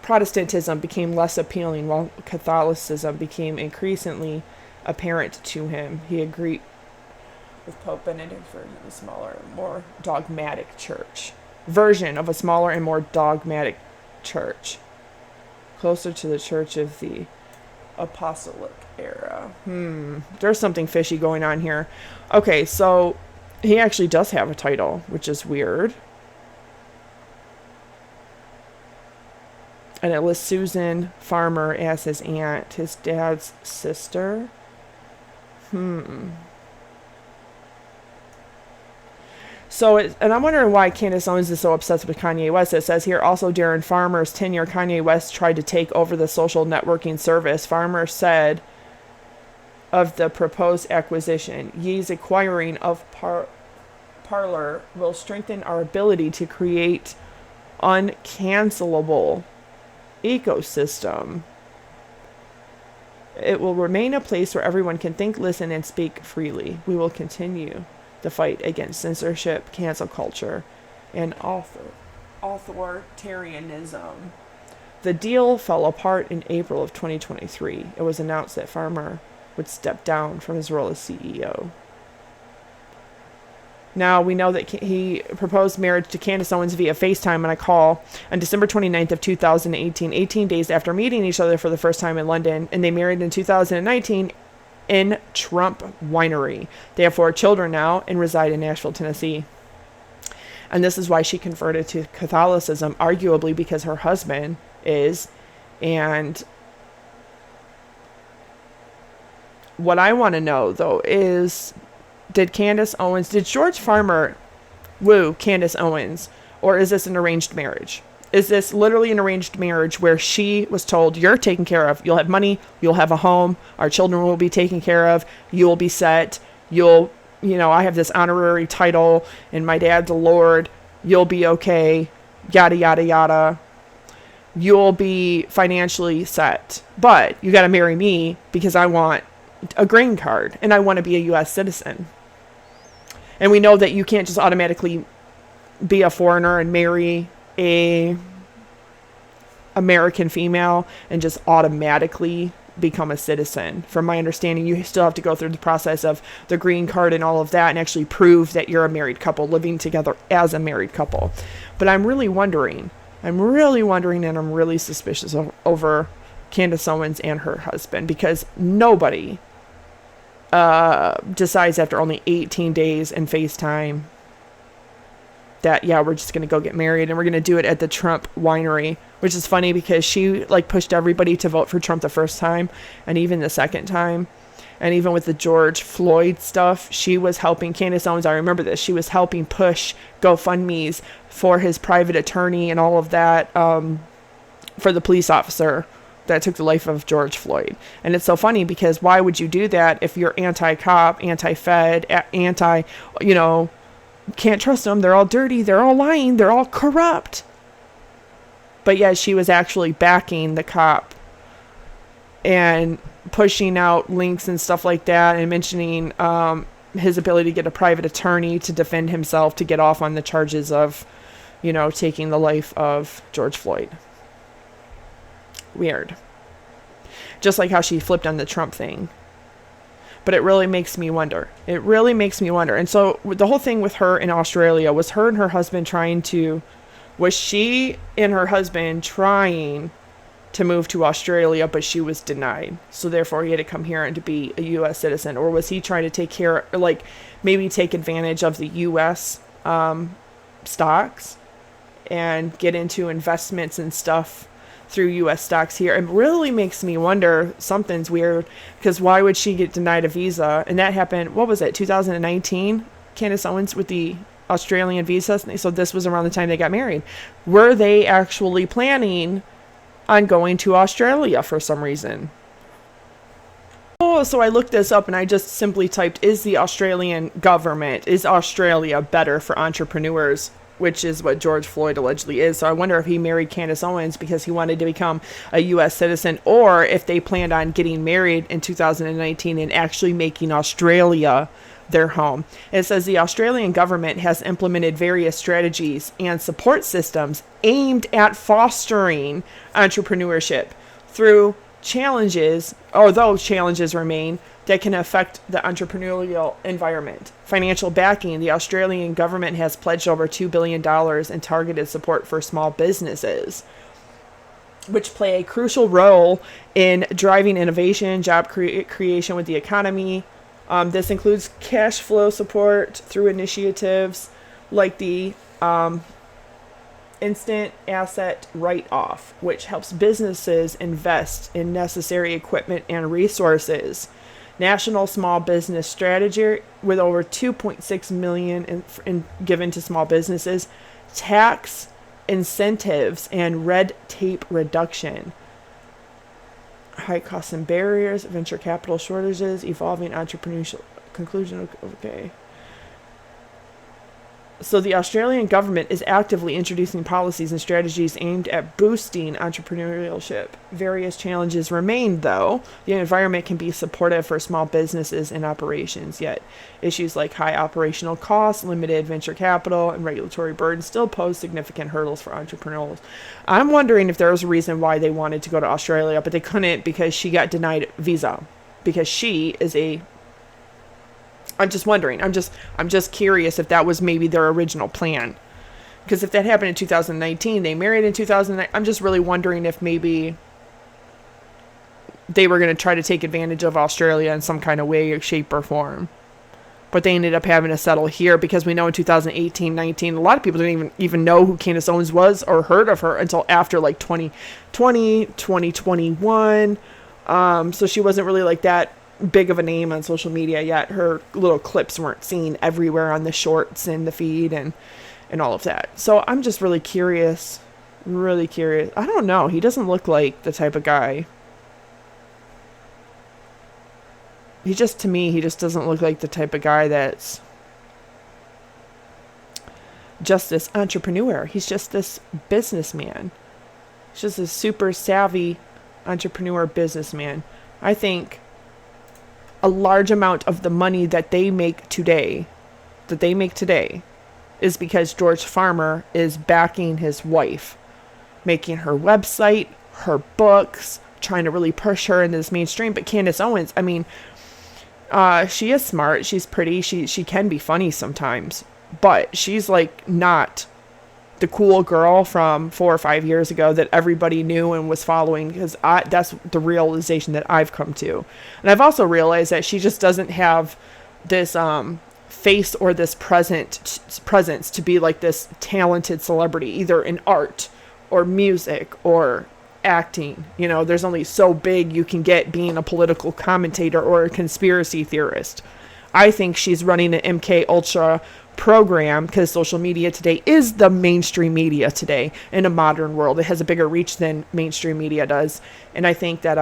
Protestantism became less appealing while Catholicism became increasingly apparent to him. He agreed with Pope Benedict for a smaller, more dogmatic church. Version of a smaller and more dogmatic church. Closer to the church of the apostolic era. There's something fishy going on here. Okay, so he actually does have a title, which is weird. And it lists Susan Farmer as his aunt, his dad's sister. So, and I'm wondering why Candace Owens is so obsessed with Kanye West. It says here, also during Farmer's tenure, Kanye West tried to take over the social networking service. Farmer said of the proposed acquisition, Ye's acquiring of Parler will strengthen our ability to create uncancelable ecosystem. It will remain a place where everyone can think, listen, and speak freely. We will continue the fight against censorship, cancel culture, and authoritarianism. The deal fell apart in April of 2023. It was announced that Farmer would step down from his role as CEO. Now, we know that he proposed marriage to Candace Owens via FaceTime on a call on December 29th of 2018, 18 days after meeting each other for the first time in London, and they married in 2019 in Trump Winery. They have 4 children now and reside in Nashville, Tennessee. And this is why she converted to Catholicism, arguably because her husband is. And what I want to know, though, is did George Farmer woo Candace Owens, or is this an arranged marriage? Is this literally an arranged marriage where she was told, you're taken care of, you'll have money, you'll have a home, our children will be taken care of, you'll be set, I have this honorary title, and my dad's a lord, you'll be okay, yada, yada, yada. You'll be financially set, but you got to marry me because I want a green card and I want to be a U.S. citizen. And we know that you can't just automatically be a foreigner and marry a American female and just automatically become a citizen. From my understanding, you still have to go through the process of the green card and all of that and actually prove that you're a married couple living together as a married couple. But I'm really wondering, and I'm really suspicious over Candace Owens and her husband, because nobody decides after only 18 days and FaceTime that, yeah, we're just going to go get married and we're going to do it at the Trump Winery, which is funny because she pushed everybody to vote for Trump the first time and even the second time. And even with the George Floyd stuff, she was helping Candace Owens. I remember this. She was helping push GoFundMe's for his private attorney and all of that, for the police officer that took the life of George Floyd. And it's so funny because why would you do that if you're anti-cop, anti-Fed, can't trust them. They're all dirty. They're all lying. They're all corrupt. But yeah, she was actually backing the cop and pushing out links and stuff like that and mentioning his ability to get a private attorney to defend himself to get off on the charges of, taking the life of George Floyd. Weird. just like how she flipped on the Trump thing. But it really makes me wonder. It really makes me wonder. And so the whole thing with her in Australia was her and her husband was she and her husband trying to move to Australia, but she was denied. So therefore he had to come here and to be a U.S. citizen. Or was he trying to maybe take advantage of the U.S. Stocks and get into investments and stuff through U.S. stocks here? It really makes me wonder. Something's weird, because why would she get denied a visa? And that happened, what was it, 2019? Candace Owens with the Australian visa. So this was around the time they got married. Were they actually planning on going to Australia for some reason? Oh, so I looked this up and I just simply typed, is Australia better for entrepreneurs? Which is what George Floyd allegedly is. So I wonder if he married Candace Owens because he wanted to become a U.S. citizen, or if they planned on getting married in 2019 and actually making Australia their home. It says the Australian government has implemented various strategies and support systems aimed at fostering entrepreneurship through challenges, although challenges remain, that can affect the entrepreneurial environment. Financial backing. The Australian government has pledged over $2 billion in targeted support for small businesses, which play a crucial role in driving innovation, job creation with the economy. This includes cash flow support through initiatives like the instant asset write-off, which helps businesses invest in necessary equipment and resources. National Small Business Strategy with over $2.6 million in given to small businesses. Tax incentives and red tape reduction. High costs and barriers, venture capital shortages, evolving entrepreneurship. Conclusion, okay. So the Australian government is actively introducing policies and strategies aimed at boosting entrepreneurship. Various challenges remain, though. The environment can be supportive for small businesses and operations, yet issues like high operational costs, limited venture capital, and regulatory burden still pose significant hurdles for entrepreneurs. I'm wondering if there was a reason why they wanted to go to Australia, but they couldn't because she got denied visa. Because she is I'm just wondering. I'm just curious if that was maybe their original plan. Because if that happened in 2019, they married in 2009. I'm just really wondering if maybe they were going to try to take advantage of Australia in some kind of way, shape, or form. But they ended up having to settle here because we know in 2018, 19, a lot of people didn't even know who Candace Owens was or heard of her until after like 2020, 2021. So she wasn't really like that big of a name on social media yet. Her little clips weren't seen everywhere on the shorts and the feed and all of that. So I'm just really curious. I don't know. He doesn't look like the type of guy. To me, he just doesn't look like the type of guy that's just this entrepreneur. He's just this businessman. He's just a super savvy entrepreneur businessman. I think a large amount of the money that they make today is because George Farmer is backing his wife, making her website, her books, trying to really push her into this mainstream. But Candace Owens, I mean, she is smart, she's pretty, she can be funny sometimes, but she's like not the cool girl from 4 or 5 years ago that everybody knew and was following, because that's the realization that I've come to. And I've also realized that she just doesn't have this face or this presence to be like this talented celebrity, either in art or music or acting. You know, there's only so big you can get being a political commentator or a conspiracy theorist. I think she's running an MK Ultra program because social media today is the mainstream media today in a modern world. It has a bigger reach than mainstream media does. And I think that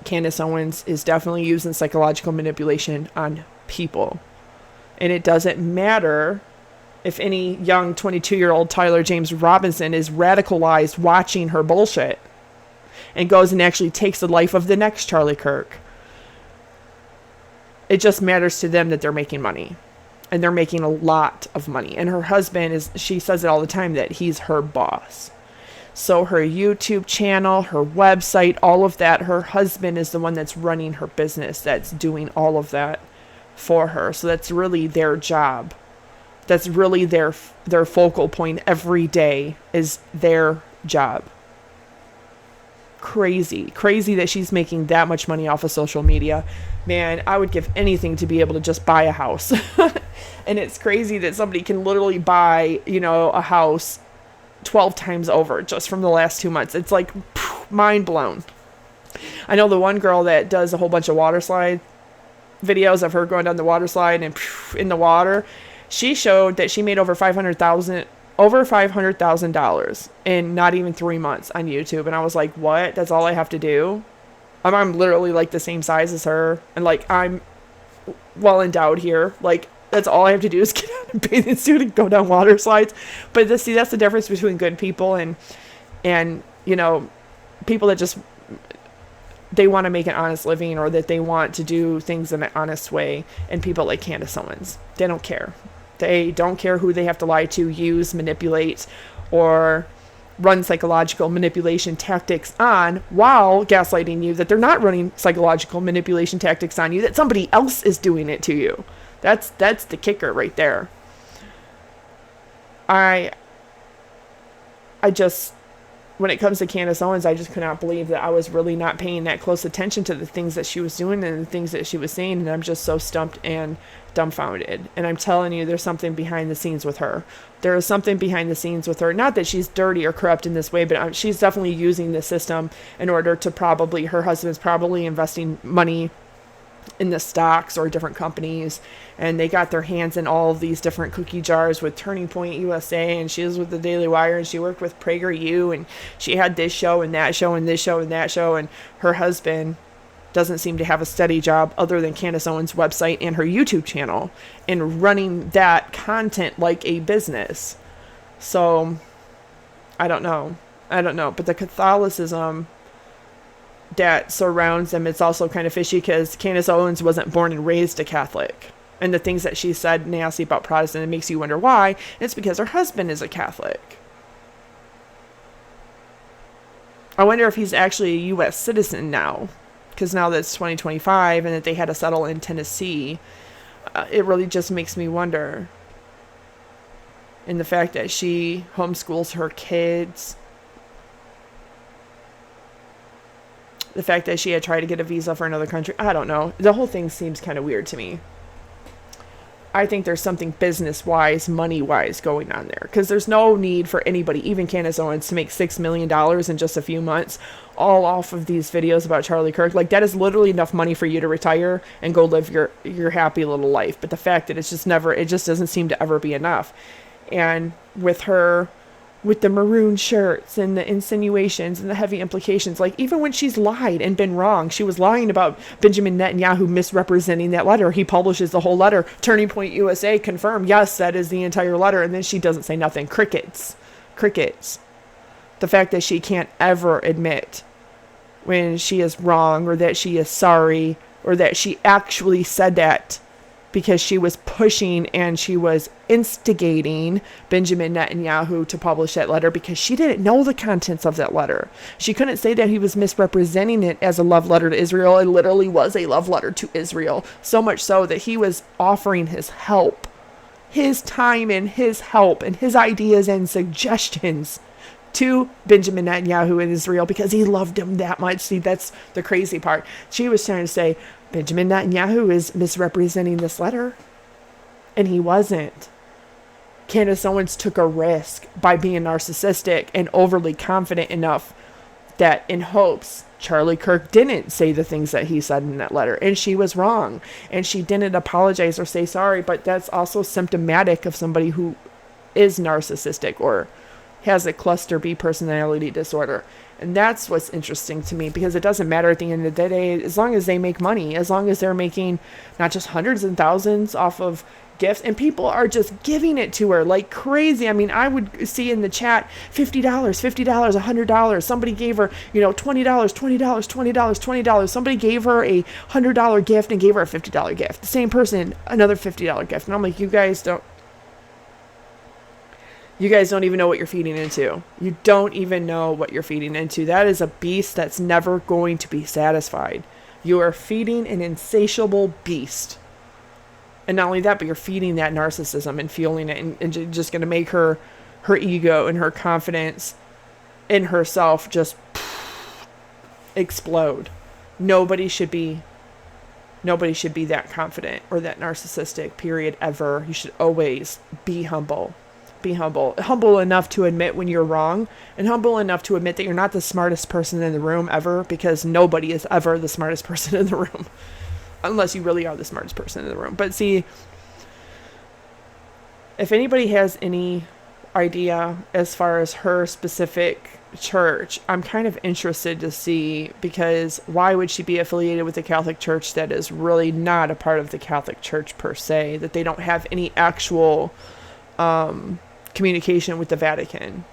Candace Owens is definitely using psychological manipulation on people. And it doesn't matter if any young 22-year-old Tyler James Robinson is radicalized watching her bullshit and goes and actually takes the life of the next Charlie Kirk. It just matters to them that they're making money. And they're making a lot of money. And her husband she says it all the time, that he's her boss. So her YouTube channel, her website, all of that, her husband is the one that's running her business, that's doing all of that for her. So that's really their job. That's really their focal point every day, is their job. Crazy that she's making that much money off of social media. Man, I would give anything to be able to just buy a house. And it's crazy that somebody can literally buy, a house 12 times over just from the last 2 months. It's like mind blown. I know the one girl that does a whole bunch of water slide videos of her going down the water slide and in the water. She showed that she made over $500,000 in not even 3 months on YouTube. And I was like, what? That's all I have to do? I'm literally like the same size as her. And like, I'm well endowed here. Like, that's all I have to do is get out of a bathing suit and go down water slides. But that's the difference between good people and people that just, they want to make an honest living, or that they want to do things in an honest way. And people like Candace Owens, they don't care. They don't care who they have to lie to, use, manipulate, or run psychological manipulation tactics on, while gaslighting you that they're not running psychological manipulation tactics on you, that somebody else is doing it to you. That's the kicker right there. I just, when it comes to Candace Owens, I just could not believe that I was really not paying that close attention to the things that she was doing and the things that she was saying. And I'm just so stumped and dumbfounded. And I'm telling you, there's something behind the scenes with her. There is something behind the scenes with her. Not that she's dirty or corrupt in this way, but she's definitely using the system in order to her husband's probably investing money in the stocks or different companies, and they got their hands in all of these different cookie jars with Turning Point USA, and she was with the Daily Wire, and she worked with PragerU, and she had this show and that show and this show and that show, and her husband doesn't seem to have a steady job other than Candace Owens' website and her YouTube channel, and running that content like a business. So I don't know, but the Catholicism that surrounds them, it's also kind of fishy, because Candace Owens wasn't born and raised a Catholic, and the things that she said nasty about Protestant, it makes you wonder why. It's because her husband is a Catholic. I wonder if he's actually a U.S. citizen now, because now that's 2025 and that they had to settle in Tennessee. It really just makes me wonder. And the fact that she homeschools her kids, the fact that she had tried to get a visa for another country. I don't know. The whole thing seems kind of weird to me. I think there's something business-wise, money-wise going on there. Because there's no need for anybody, even Candace Owens, to make $6 million in just a few months, all off of these videos about Charlie Kirk. Like, that is literally enough money for you to retire and go live your happy little life. But the fact that it just doesn't seem to ever be enough. And with her, with the maroon shirts and the insinuations and the heavy implications, like even when she's lied and been wrong, she was lying about Benjamin Netanyahu misrepresenting that letter. He publishes the whole letter. Turning Point USA confirmed, yes, that is the entire letter. And then she doesn't say nothing. Crickets. The fact that she can't ever admit when she is wrong, or that she is sorry, or that she actually said that because she was pushing and she was instigating Benjamin Netanyahu to publish that letter, because she didn't know the contents of that letter. She couldn't say that he was misrepresenting it as a love letter to Israel. It literally was a love letter to Israel. So much so that he was offering his help, his time and his help and his ideas and suggestions to Benjamin Netanyahu in Israel, because he loved him that much. See, that's the crazy part. She was trying to say, Benjamin Netanyahu is misrepresenting this letter. And he wasn't. Candace Owens took a risk by being narcissistic and overly confident enough that in hopes Charlie Kirk didn't say the things that he said in that letter. And she was wrong. And she didn't apologize or say sorry. But that's also symptomatic of somebody who is narcissistic or has a cluster B personality disorder. And that's what's interesting to me, because it doesn't matter at the end of the day, as long as they make money, as long as they're making not just hundreds and thousands off of gifts, and people are just giving it to her like crazy. I mean, I would see in the chat, $50, $100. Somebody gave her, $20, $20. Somebody gave her a $100 gift and gave her a $50 gift. The same person, another $50 gift. And I'm like, you guys don't. You guys don't even know what you're feeding into. You don't even know what you're feeding into. That is a beast that's never going to be satisfied. You are feeding an insatiable beast. And not only that, but you're feeding that narcissism and fueling it, and just going to make her ego and her confidence in herself just explode. Nobody should be that confident or that narcissistic, period, ever. You should always be humble. Be humble. Humble enough to admit when you're wrong, and humble enough to admit that you're not the smartest person in the room ever, because nobody is ever the smartest person in the room. Unless you really are the smartest person in the room. But see, if anybody has any idea as far as her specific church, I'm kind of interested to see, because why would she be affiliated with the Catholic Church that is really not a part of the Catholic Church per se, that they don't have any actual communication with the Vatican?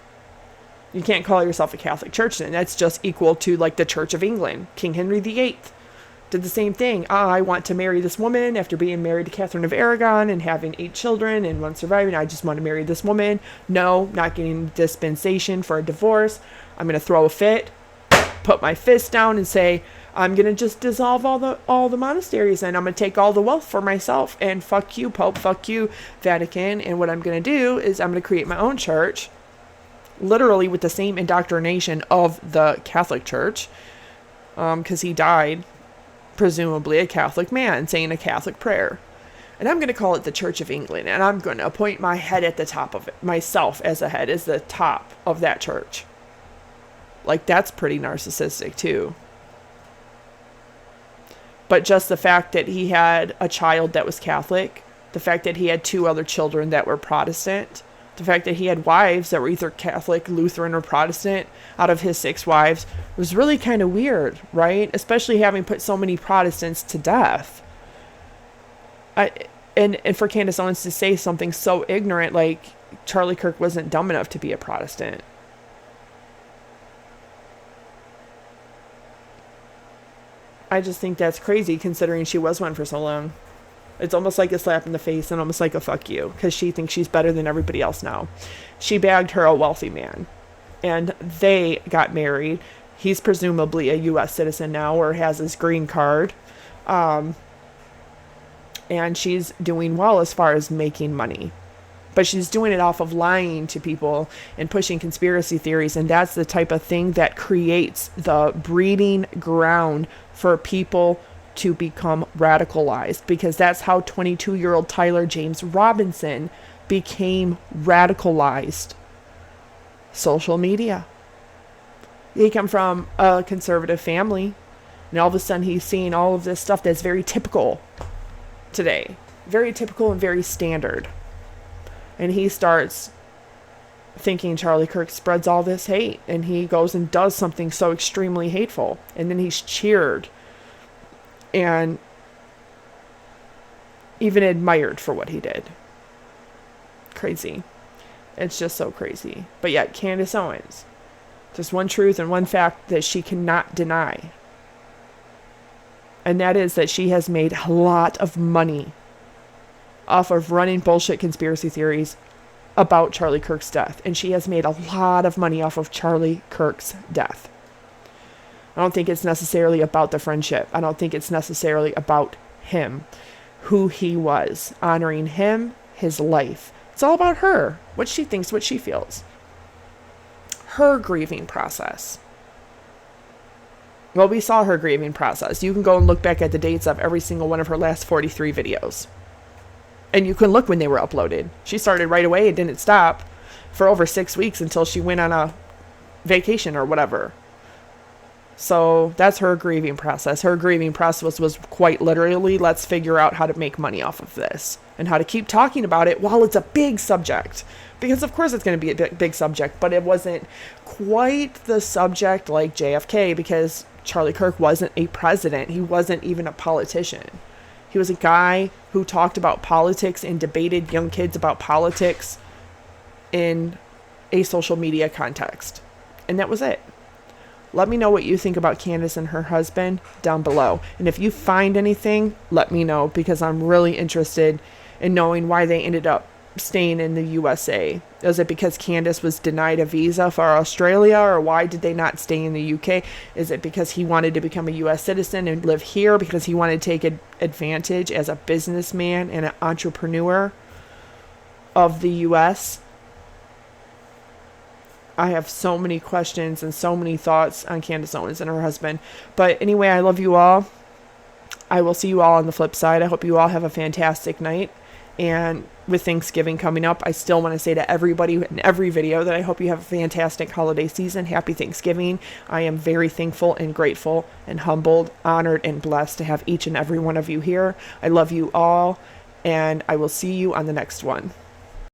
You can't call yourself a Catholic Church then. That's just equal to like the Church of England. King Henry VIII did the same thing. I want to marry this woman after being married to Catherine of Aragon and having 8 children and 1 surviving. I just want to marry this woman. No, not getting dispensation for a divorce. I'm going to throw a fit, put my fist down and say, I'm going to just dissolve all the monasteries, and I'm going to take all the wealth for myself, and fuck you, Pope, fuck you, Vatican. And what I'm going to do is I'm going to create my own church, literally with the same indoctrination of the Catholic Church, because he died presumably a Catholic man saying a Catholic prayer. And I'm going to call it the Church of England, and I'm going to appoint my head at the top of it, myself as a head, as the top of that church. Like, that's pretty narcissistic too. But just the fact that he had a child that was Catholic, the fact that he had 2 other children that were Protestant, the fact that he had wives that were either Catholic, Lutheran, or Protestant out of his 6 wives was really kind of weird, right? Especially having put so many Protestants to death. And for Candace Owens to say something so ignorant, like Charlie Kirk wasn't dumb enough to be a Protestant. I just think that's crazy, considering she was one for so long. It's almost like a slap in the face and almost like a fuck you, because she thinks she's better than everybody else now. She bagged her a wealthy man, and they got married. He's presumably a U.S. citizen now, or has his green card. And she's doing well as far as making money. But she's doing it off of lying to people and pushing conspiracy theories. And that's the type of thing that creates the breeding ground for people to become radicalized, because that's how 22-year-old Tyler James Robinson became radicalized. Social media. He come from a conservative family, and all of a sudden he's seeing all of this stuff that's very typical today. Very typical and very standard. And he starts thinking Charlie Kirk spreads all this hate, and he goes and does something so extremely hateful, and then he's cheered and even admired for what he did. Crazy. It's just so crazy. But yet, Candace Owens, there's one truth and one fact that she cannot deny. And that is that she has made a lot of money off of running bullshit conspiracy theories about Charlie Kirk's death. And she has made a lot of money off of Charlie Kirk's death. I don't think it's necessarily about the friendship. I don't think it's necessarily about him, who he was, honoring him, his life. It's all about her, what she thinks, what she feels. Her grieving process. Well, we saw her grieving process. You can go and look back at the dates of every single one of her last 43 videos. And you can look when they were uploaded. She started right away and didn't stop for over 6 weeks until she went on a vacation or whatever. So that's her grieving process. Her grieving process was quite literally, let's figure out how to make money off of this and how to keep talking about it while it's a big subject. Because of course it's going to be a big subject, but it wasn't quite the subject like JFK, because Charlie Kirk wasn't a president. He wasn't even a politician. He was a guy who talked about politics and debated young kids about politics in a social media context. And that was it. Let me know what you think about Candace and her husband down below. And if you find anything, let me know, because I'm really interested in knowing why they ended up staying in the USA? Is it because Candace was denied a visa for Australia, or why did they not stay in the UK? Is it because he wanted to become a US citizen and live here because he wanted to take advantage as a businessman and an entrepreneur of the US? I have so many questions and so many thoughts on Candace Owens and her husband. But anyway, I love you all. I will see you all on the flip side. I hope you all have a fantastic night. And with Thanksgiving coming up, I still want to say to everybody in every video that I hope you have a fantastic holiday season. Happy Thanksgiving. I am very thankful and grateful and humbled, honored, and blessed to have each and every one of you here. I love you all, and I will see you on the next one.